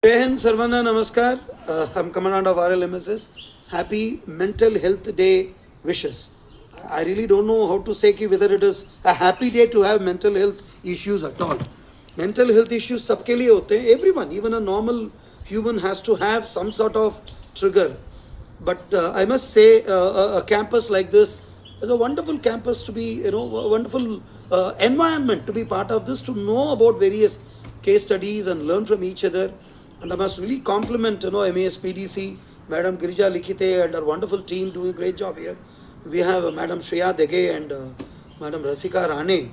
Jai Hind, Sarvana, Namaskar. I'm Commandant of RLMSS. Happy Mental Health Day wishes. I really don't know how to say whether it is a happy day to have mental health issues at all. Mental health issues सबके लिए होते हैं. Everyone, even a normal human has to have some sort of trigger. But I must say, a campus like this is a wonderful campus to be, a wonderful environment to be part of this, to know about various case studies and learn from each other. And I must really compliment, MAS PDC, Madam Girija Likhite and our wonderful team doing a great job here. We have Madam Shreya Dege and Madam Rasika Rane.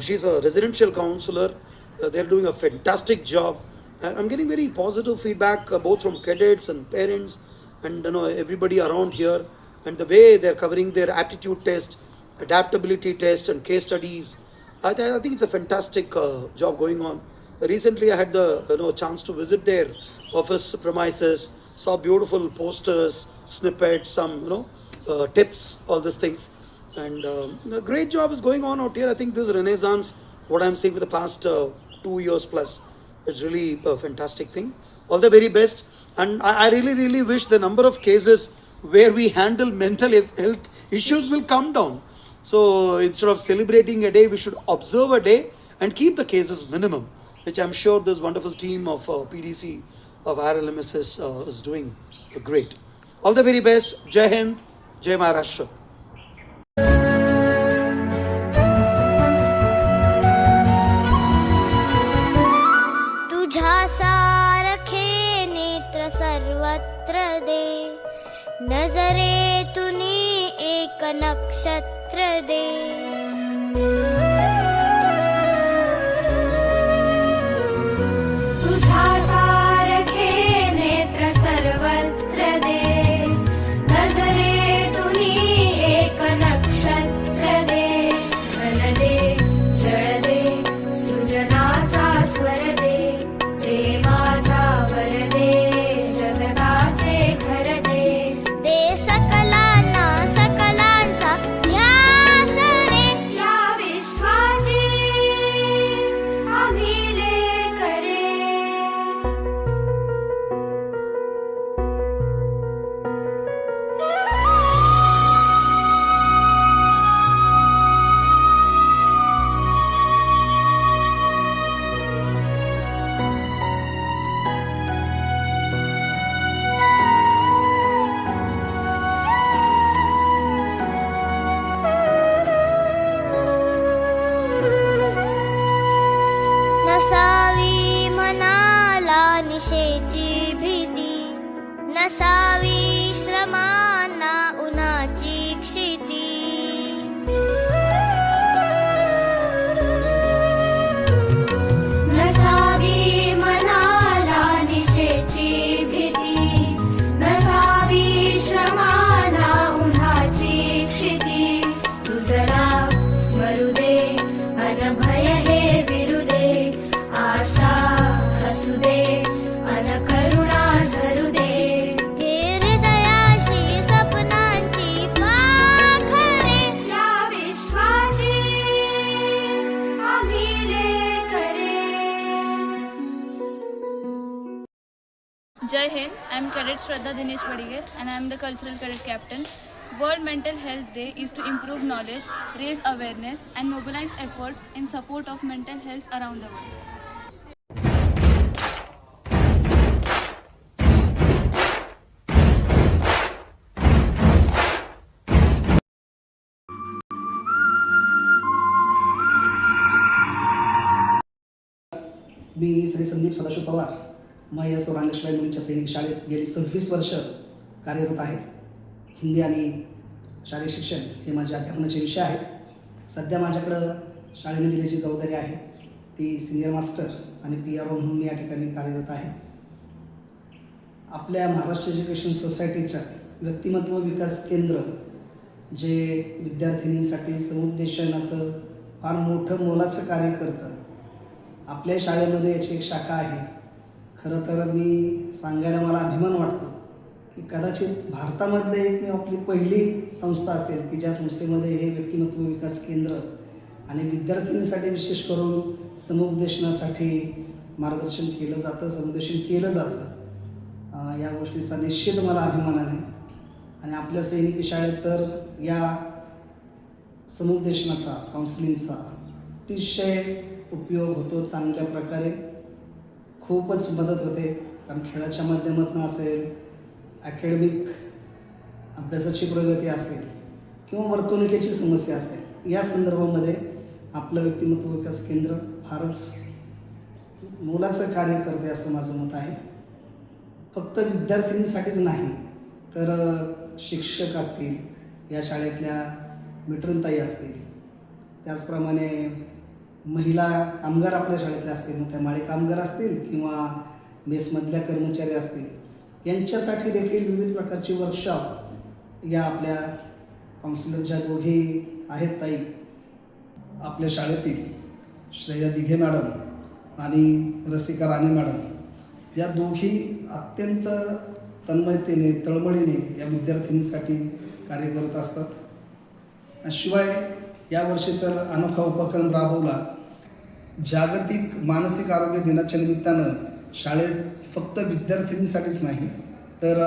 She's a residential counselor. They're doing a fantastic job. I'm getting very positive feedback both from cadets and parents and everybody around here. And the way they're covering their aptitude test, adaptability test, and case studies, I think it's a fantastic job going on. Recently, I had the chance to visit their office premises, saw beautiful posters, snippets, some tips, all these things, and a great job is going on out here. I think this renaissance, what I'm seeing for the past 2 years plus, it's really a fantastic thing. All the very best, and I really wish the number of cases where we handle mental health issues will come down. So instead of celebrating a day, we should observe a day and keep the cases minimum, which I'm sure this wonderful team of PDC of RLMSS is doing great. All the very best. Jai Hind, Jai Maharashtra. तुझ्या सारखे नेत्र सर्वत्र दे, नजरेतुनी एक नक्षत्र दे. तुझ्या सारखे नेत्र सर्वत्र दे, नजरेतुनी एक नक्षत्र दे. धन दे, जळ दे, सृजनाचा स्वर दे, प्रेमाचा वर दे, जगताचे घर दे. दे सकलांना सकलांचा ध्यास रे, या विश्वाची आम्ही लेकरे. नसावी मनाला निशेची भीती, नसावी श्रमांना उन्हाची क्षिती. नसावी मनाला निशेची भीती, नसावी श्रमाना उन्हाची क्षिती. तुझला स्मरू दे, अनभय हे विरू दे, आशा हसू दे, अनकरुणा झरू दे. हे हृदयाशी स्वप्नांची पाखरे, या विश्वाची आम्ही लेकरे. Jai Hind, I am Cadet Shraddha Dinesh Vadigar and I am the Cultural Cadet Captain. World Mental Health Day is to improve knowledge, raise awareness and mobilize efforts in support of mental health around the world. मी श्री संदीप सदाशिव पवार मयस रांगेश्वरी मुलींच्या सैनिक शाळेत गेली 26 वर्ष कार्यरत आहे. हिंदी आणि शालेय शिक्षण हे माझे अध्यापनाचे विषय आहेत. सध्या माझ्याकडं शाळेने दिल्याची जबाबदारी आहे ती सिनियर मास्टर आणि PRO म्हणून मी या ठिकाणी कार्यरत आहे. आपल्या महाराष्ट्र एज्युकेशन सोसायटीच्या व्यक्तिमत्व विकास केंद्र जे विद्यार्थिनींसाठी समुपदेशनाचं फार मोठं मोलाचं कार्य करतं. आपल्या शाळेमध्ये याची एक शाखा आहे. खरं तर मी सांगायला मला अभिमान वाटतो की कदाचित भारतामधले एकमेव आपली पहिली संस्था असेल की ज्या संस्थेमध्ये हे व्यक्तिमत्व विकास केंद्र आणि विद्यार्थिनींसाठी विशेष करून समुपदेशनासाठी मार्गदर्शन केलं जातं, समुपदेशन केलं जातं. या गोष्टीचा निश्चित मला अभिमान आहे. आणि आपल्या सैनिकी शाळेत तर या समुपदेशनाचा, काउन्सिलिंगचा अतिशय उपयोग होतो. चांगल्या प्रकारे खूपच मदत होते. कारण खेळाच्या माध्यमातून असेल, ॲकॅडमिक अभ्यासाची प्रगती असेल किंवा वर्तणुकीची समस्या असेल, या संदर्भामध्ये आपलं व्यक्तिमत्व विकास केंद्र फारच मोलाचं कार्य करते असं माझं मत आहे. फक्त विद्यार्थिनींसाठीच नाही तर शिक्षक असतील, या शाळेतल्या मिटरनताई असतील, त्याचप्रमाणे महिला कामगार आपल्या शाळेतले असतील, मग त्या माळी कामगार असतील किंवा मेसमधल्या कर्मचारी असतील, यांच्यासाठी देखील विविध प्रकारची वर्कशॉप या आपल्या काउन्सिलर ज्या दोघी आहेत ताई आपल्या शाळेतील, श्रेया दिघे मॅडम आणि रसिका राणे मॅडम, या दोघी अत्यंत तन्मयतेने, तळमळीने या विद्यार्थिनींसाठी कार्य करत असतात. शिवाय यावर्षी तर अनोखा उपक्रम राबवला. जागतिक मानसिक आरोग्य दिनाच्या निमित्तानं शाळेत फक्त विद्यार्थिनींसाठीच नाही तर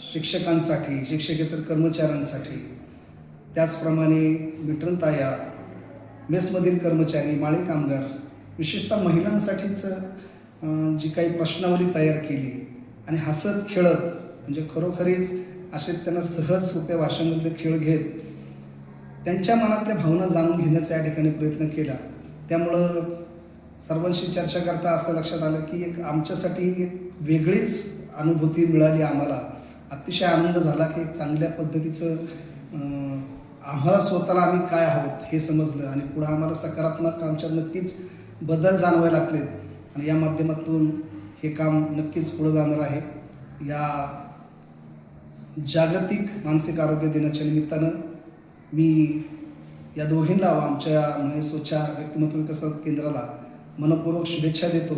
शिक्षकांसाठी, शिक्षकेतर कर्मचाऱ्यांसाठी, त्याचप्रमाणे मिटरनताया, मेसमधील कर्मचारी, माळी कामगार, विशेषतः महिलांसाठीच जी काही प्रश्नावली तयार केली आणि हसत खेळत, म्हणजे खरोखरीच असे त्यांना सहज सोप्या भाषेमधले खेळ घेत त्यांच्या मनातल्या भावना जाणून घेण्याचा या ठिकाणी प्रयत्न केला. त्यामुळं सर्वांशी चर्चा करता असं लक्षात आलं की आमच्यासाठी एक वेगळीच अनुभूती मिळाली. आम्हाला अतिशय आनंद झाला की एक चांगल्या पद्धतीचं आम्हाला स्वतःला आम्ही काय आहोत हे समजलं आणि पुढं आम्हाला सकारात्मक आमच्यात नक्कीच बदल जाणवायला लागलेत आणि या माध्यमातून हे काम नक्कीच पुढं जाणार आहे. या जागतिक मानसिक आरोग्य दिनाच्या निमित्तानं मी या दोघींना आमच्या महेशोच्या व्यक्तिमत्व विकास केंद्राला मनपूर्वक शुभेच्छा देतो.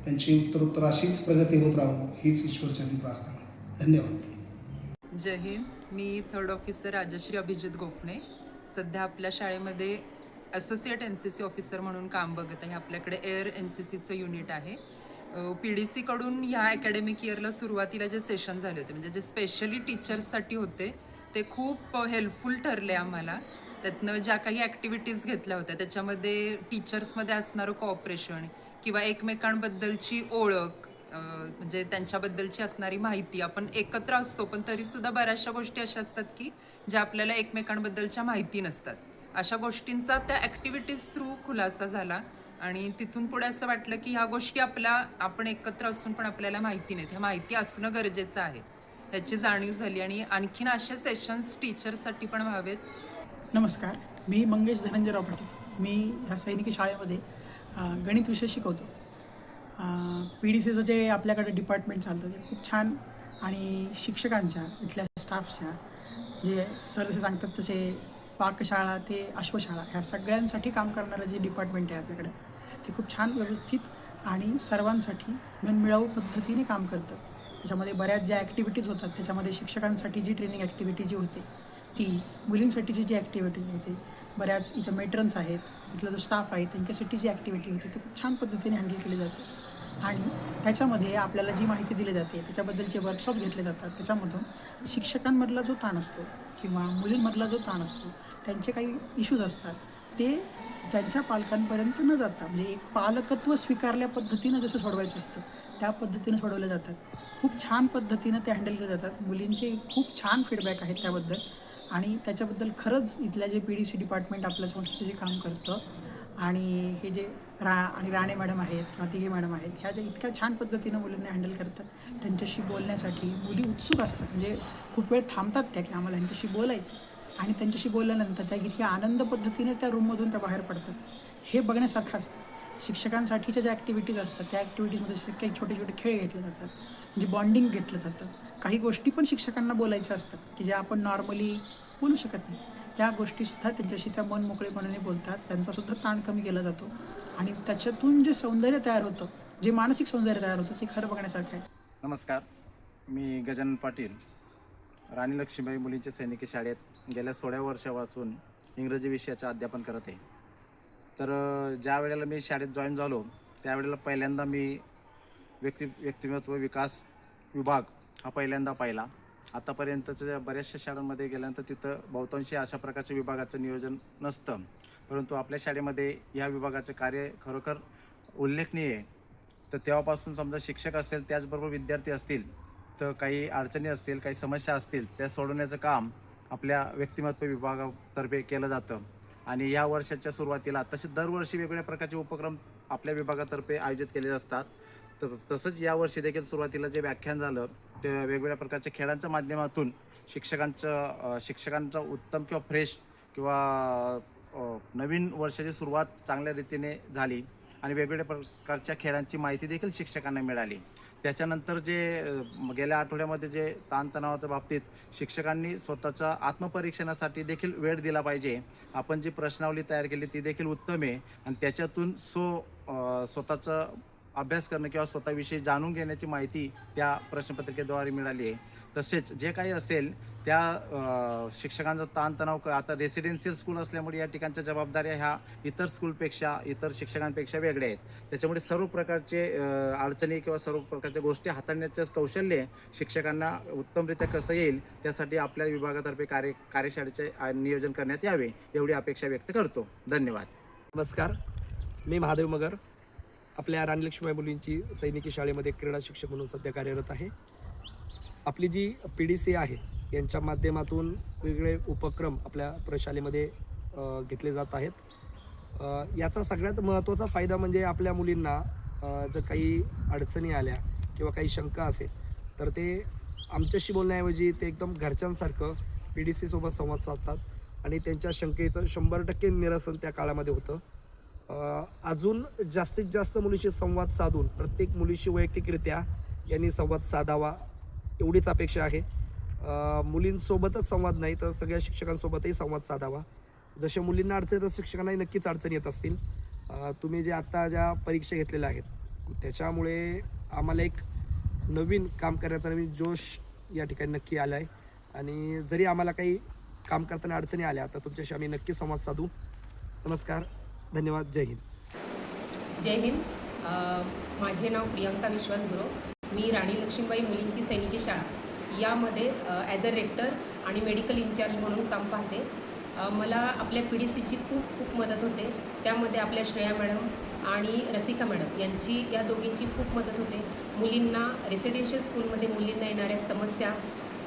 त्यांची उत्तरोत्तर अशीच प्रगती होत राहू हीच ईश्वरचरणी प्रार्थना. धन्यवाद. जय हिंद. मी थर्ड ऑफिसर राजश्री अभिजित गोफणे. सध्या आपल्या शाळेमध्ये असोसिएट NCC ऑफिसर म्हणून काम बघत आहे. आपल्याकडे एअर NCCचं युनिट आहे. PDCकडून ह्या अकॅडमिक इयरला सुरुवातीला जे सेशन झाले होते, म्हणजे जे स्पेशली टीचर्ससाठी होते, ते खूप हेल्पफुल ठरले आम्हाला. त्यातनं ज्या काही ॲक्टिव्हिटीज घेतल्या होत्या त्याच्यामध्ये टीचर्समध्ये असणारं कोऑपरेशन किंवा एकमेकांबद्दलची ओळख, म्हणजे त्यांच्याबद्दलची असणारी माहिती. आपण एकत्र असतो पण तरीसुद्धा बऱ्याचशा गोष्टी अशा असतात की ज्या आपल्याला एकमेकांबद्दलच्या माहिती नसतात. अशा गोष्टींचा त्या ॲक्टिव्हिटीज थ्रू खुलासा झाला आणि तिथून पुढे असं वाटलं की ह्या गोष्टी आपण एकत्र असून पण आपल्याला माहिती नाहीत, ह्या माहिती असणं गरजेचं आहे, ह्याची जाणीव झाली. आणि आणखीन असे सेशन्स टीचर्ससाठी पण व्हावेत. नमस्कार, मी मंगेश धनंजयराव पाटील. मी ह्या सैनिकी शाळेमध्ये गणित विषय शिकवतो. PDCचं जे आपल्याकडे डिपार्टमेंट चालतं ते खूप छान आणि शिक्षकांच्या, इथल्या स्टाफच्या, जे सर जसे सांगतात तसे पाकशाळा ते अश्वशाळा, ह्या सगळ्यांसाठी काम करणारं जे डिपार्टमेंट आहे आपल्याकडं, ते खूप छान व्यवस्थित आणि सर्वांसाठी मनमिळावू पद्धतीने काम करतं. त्याच्यामध्ये बऱ्याच ज्या ॲक्टिव्हिटीज होतात त्याच्यामध्ये शिक्षकांसाठी जी ट्रेनिंग ॲक्टिव्हिटी जी होते ती, मुलींसाठीची जी ॲक्टिव्हिटी होती, बऱ्याच इथं मेट्रन्स आहेत, इथला जो स्टाफ आहे त्यांच्यासाठी जी ॲक्टिव्हिटी होती ती खूप छान पद्धतीने हँडल केली जाते. आणि त्याच्यामध्ये आपल्याला जी माहिती दिली जाते त्याच्याबद्दलचे वर्कशॉप घेतले जातात. त्याच्यामधून शिक्षकांमधला जो ताण असतो किंवा मुलींमधला जो ताण असतो, त्यांचे काही इश्यूज असतात, ते त्यांच्या पालकांपर्यंत न जाता, म्हणजे एक पालकत्व स्वीकारल्या पद्धतीनं जसं सोडवायचं असतं त्या पद्धतीनं सोडवले जातात. खूप छान पद्धतीनं ते हँडल केले जातात. मुलींचे खूप छान फीडबॅक आहेत त्याबद्दल आणि त्याच्याबद्दल खरंच इथल्या जे PDC डिपार्टमेंट आपल्या संस्थेचं जे काम करतं आणि हे जे राणे मॅडम आहेत किंवा तिघे मॅडम आहेत, ह्या ज्या इतक्या छान पद्धतीनं मुलींना हँडल करतात, त्यांच्याशी बोलण्यासाठी मुली उत्सुक असतात. म्हणजे खूप वेळ थांबतात त्या की आम्हाला यांच्याशी बोलायचं आणि त्यांच्याशी बोलल्यानंतर त्या इतक्या आनंद पद्धतीने त्या रूममधून त्या बाहेर पडतात. हे बघण्यासारखं असतं. शिक्षकांसाठीच्या ज्या ॲक्टिव्हिटीज असतात त्या ॲक्टिव्हिटीजमध्ये काही छोटे छोटे खेळ घेतले जातात, म्हणजे बॉन्डिंग घेतलं जातं. काही गोष्टी पण शिक्षकांना बोलायच्या असतात की ज्या आपण नॉर्मली बोलू शकत नाही, त्या गोष्टीसुद्धा त्यांच्याशी त्या मन मोकळेपणाने बोलतात. त्यांचासुद्धा ताण कमी केला जातो आणि त्याच्यातून जे सौंदर्य तयार होतं, जे मानसिक सौंदर्य तयार होतं, ते खरं बघण्यासारखं आहे. नमस्कार, मी गजानन पाटील, राणी लक्ष्मीबाई मुलींच्या सैनिकी शाळेत गेल्या 16 वर्षापासून इंग्रजी विषयाचं अध्यापन करत आहे. तर ज्या वेळेला मी शाळेत जॉईन झालो त्यावेळेला पहिल्यांदा मी व्यक्तिमत्व विकास विभाग हा पहिल्यांदा पाहिला. आतापर्यंतच्या बऱ्याचशा शाळांमध्ये गेल्यानंतर तिथं बहुतांशी अशा प्रकारच्या विभागाचं नियोजन नसतं, परंतु आपल्या शाळेमध्ये या विभागाचं कार्य खरोखर उल्लेखनीय आहे. तर तेव्हापासून समजा शिक्षक असेल, त्याचबरोबर विद्यार्थी असतील, तर काही अडचणी असतील, काही समस्या असतील, त्या सोडवण्याचं काम आपल्या व्यक्तिमत्व विभागातर्फे केलं जातं. आणि या वर्षाच्या सुरुवातीला तसेच दरवर्षी वेगवेगळ्या प्रकारचे उपक्रम आपल्या विभागातर्फे आयोजित केलेले असतात. तर तसंच यावर्षी देखील सुरुवातीला जे व्याख्यान झालं ते वेगवेगळ्या प्रकारच्या खेळांच्या माध्यमातून शिक्षकांचा उत्तम किंवा फ्रेश किंवा नवीन वर्षाची सुरुवात चांगल्या रीतीने झाली आणि वेगवेगळ्या प्रकारच्या खेळांची माहिती देखील शिक्षकांना मिळाली. त्याच्यानंतर जे गेल्या आठवड्यामध्ये जे ताणतणावाच्या बाबतीत शिक्षकांनी स्वतःच्या आत्मपरीक्षणासाठी देखील वेळ दिला पाहिजे. आपण जी प्रश्नावली तयार केली ती देखील उत्तम आहे आणि त्याच्यातून स्वतःचा अभ्यास करणं किंवा स्वतःविषयी जाणून घेण्याची माहिती त्या प्रश्नपत्रिकेद्वारे मिळाली आहे. तसेच जे काही असेल त्या शिक्षकांचा ताणतणाव आता रेसिडेन्शियल स्कूल असल्यामुळे या ठिकाणच्या जबाबदाऱ्या ह्या इतर शिक्षकांपेक्षा वेगळ्या आहेत. त्याच्यामुळे सर्व प्रकारचे अडचणी किंवा सर्व प्रकारच्या गोष्टी हाताळण्याचं कौशल्य शिक्षकांना उत्तमरित्या कसं येईल त्यासाठी आपल्या विभागातर्फे कार्यशाळेचे नियोजन करण्यात यावे एवढी अपेक्षा व्यक्त करतो. धन्यवाद. नमस्कार, मी महादेव मगर आपल्या राणी लक्ष्मीबाई मुलींची सैनिकी शाळेमध्ये क्रीडा शिक्षक म्हणून सध्या कार्यरत आहे. आपली जी PDC आहे यांच्या माध्यमातून वेगवेगळे उपक्रम आपल्या प्रशालेमध्ये घेतले जात आहेत. याचा सगळ्यात महत्त्वाचा फायदा म्हणजे आपल्या मुलींना जर काही अडचणी आल्या किंवा काही शंका असेल तर ते आमच्याशी बोलण्याऐवजी ते एकदम घरच्यांसारखं PDC सोबत संवाद साधतात आणि त्यांच्या शंकेचं 100% निरसन त्या काळामध्ये होतं. अजून जास्तीत जास्त मुलीशी संवाद साधून प्रत्येक मुलीशी वैयक्तिकरित्या यांनी संवाद साधावा एवढीच अपेक्षा आहे. मुलींसोबतच संवाद नाही तर सगळ्या शिक्षकांसोबतही संवाद साधावा. जसे मुलींना अडचण येतात शिक्षकांनाही नक्कीच अडचण येत असतील. तुम्ही जे आत्ता ज्या परीक्षा घेतलेल्या आहेत त्याच्यामुळे आम्हाला एक नवीन काम करण्याचा नवीन जोश या ठिकाणी नक्की आला आहे आणि जरी आम्हाला काही काम करताना अडचणी आल्या तर तुमच्याशी आम्ही नक्की संवाद साधू. नमस्कार, धन्यवाद. जय हिंद. जय हिंद. माझे नाव प्रियंका विश्वास गुरव. मी राणी लक्ष्मीबाई मुलींची सैनिकी शाळा यामध्ये ॲज अ रेक्टर आणि मेडिकल इन्चार्ज म्हणून काम पाहते. मला आपल्या PDCची खूप मदत होते. त्यामध्ये आपल्या श्रेया मॅडम आणि रसिका मॅडम या दोघींची खूप मदत होते. मुलींना रेसिडेन्शियल स्कूलमध्ये मुलींना येणाऱ्या समस्या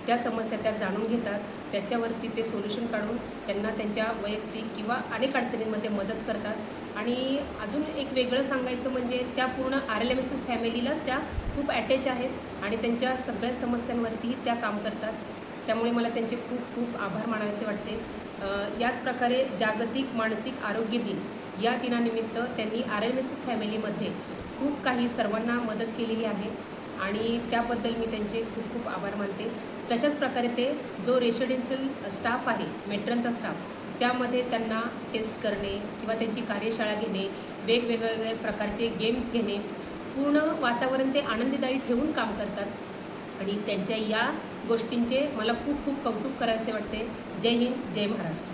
त्या जाणून घेतात. त्याच्यावरती ते सोल्युशन काढून त्यांना त्यांच्या वैयक्तिक किंवा अनेक अडचणींमध्ये मदत करतात. आणि अजून एक वेगळं सांगायचं म्हणजे त्या पूर्ण RLMSS फॅमिलीलाच त्या खूप अटॅच आहेत आणि त्यांच्या सगळ्या समस्यांवरतीही त्या काम करतात. त्यामुळे मला त्यांचे खूप आभार मानावेसे वाटते. याच प्रकारे जागतिक मानसिक आरोग्य दिन या दिनानिमित्त त्यांनी RLMSS फॅमिलीमध्ये खूप काही सर्वांना मदत केलेली आहे आणि त्याबद्दल मी त्यांचे खूप आभार मानते. तशाच प्रकारे ते जो रेसिडेन्शियल स्टाफ आहे, मेट्रनचा स्टाफ, त्यामध्ये त्यांना टेस्ट करणे किंवा त्यांची कार्यशाळा घेणे, वेगवेगळे प्रकारचे गेम्स घेणे, पूर्ण वातावरण ते आनंददायी ठेवून काम करतात आणि त्यांच्या या गोष्टींचे मला खूप कौतुक करायचे वाटते. जय हिंद, जय महाराष्ट्र.